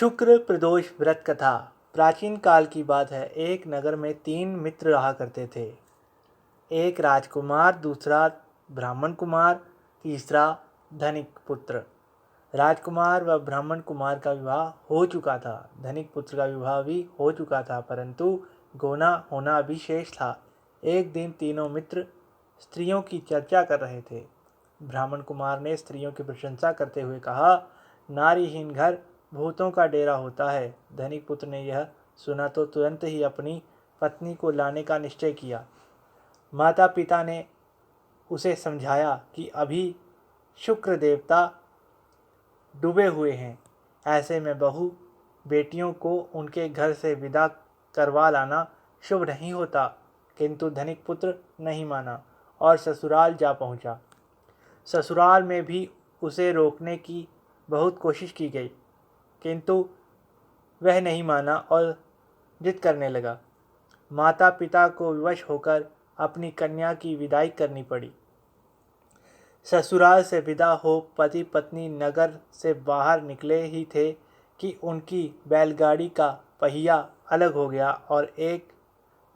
शुक्र प्रदोष व्रत कथा। प्राचीन काल की बात है। एक नगर में 3 मित्र रहा करते थे। एक राजकुमार, दूसरा ब्राह्मण कुमार, तीसरा धनिक पुत्र। राजकुमार व ब्राह्मण कुमार का विवाह हो चुका था। धनिक पुत्र का विवाह भी हो चुका था, परंतु गोना होना अभी शेष था। एक दिन तीनों मित्र स्त्रियों की चर्चा कर रहे थे। ब्राह्मण कुमार ने स्त्रियों की प्रशंसा करते हुए कहा, नारीहीन घर भूतों का डेरा होता है। धनिक पुत्र ने यह सुना तो तुरंत ही अपनी पत्नी को लाने का निश्चय किया। माता पिता ने उसे समझाया कि अभी शुक्र देवता डूबे हुए हैं, ऐसे में बहू बेटियों को उनके घर से विदा करवा लाना शुभ नहीं होता। किंतु धनिक पुत्र नहीं माना और ससुराल जा पहुंचा। ससुराल में भी उसे रोकने की बहुत कोशिश की गई, किंतु वह नहीं माना और जिद करने लगा। माता पिता को विवश होकर अपनी कन्या की विदाई करनी पड़ी। ससुराल से विदा हो पति पत्नी नगर से बाहर निकले ही थे कि उनकी बैलगाड़ी का पहिया अलग हो गया और एक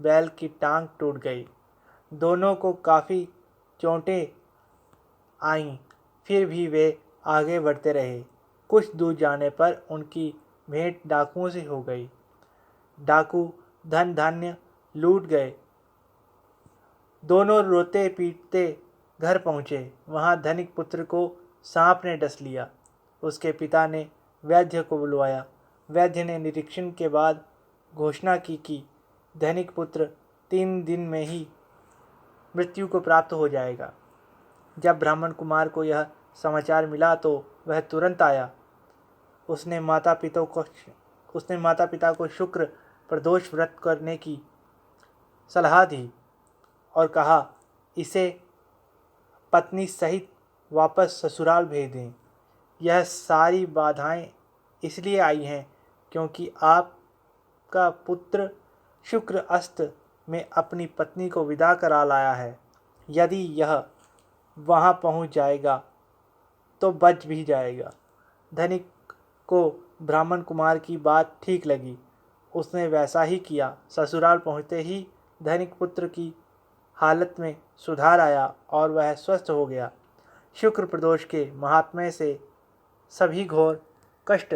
बैल की टांग टूट गई। दोनों को काफ़ी चोटें आईं, फिर भी वे आगे बढ़ते रहे। कुछ दूर जाने पर उनकी भेंट डाकुओं से हो गई। डाकू धन धान्य लूट गए। दोनों रोते पीटते घर पहुँचे। वहाँ धनिक पुत्र को सांप ने डस लिया। उसके पिता ने वैद्य को बुलवाया। वैद्य ने निरीक्षण के बाद घोषणा की कि धनिक पुत्र 3 दिन में ही मृत्यु को प्राप्त हो जाएगा। जब ब्राह्मण कुमार को यह समाचार मिला तो वह तुरंत आया। उसने माता पिता को शुक्र प्रदोष व्रत करने की सलाह दी और कहा, इसे पत्नी सहित वापस ससुराल भेज दें। यह सारी बाधाएं इसलिए आई हैं क्योंकि आपका पुत्र शुक्र अस्त में अपनी पत्नी को विदा करा लाया है। यदि यह वहाँ पहुँच जाएगा तो बच भी जाएगा। धनिक को ब्राह्मण कुमार की बात ठीक लगी। उसने वैसा ही किया। ससुराल पहुँचते ही धनिक पुत्र की हालत में सुधार आया और वह स्वस्थ हो गया। शुक्र प्रदोष के महात्म्य से सभी घोर कष्ट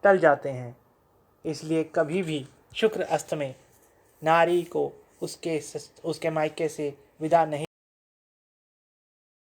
टल जाते हैं। इसलिए कभी भी शुक्र अस्त में नारी को उसके मायके से विदा नहीं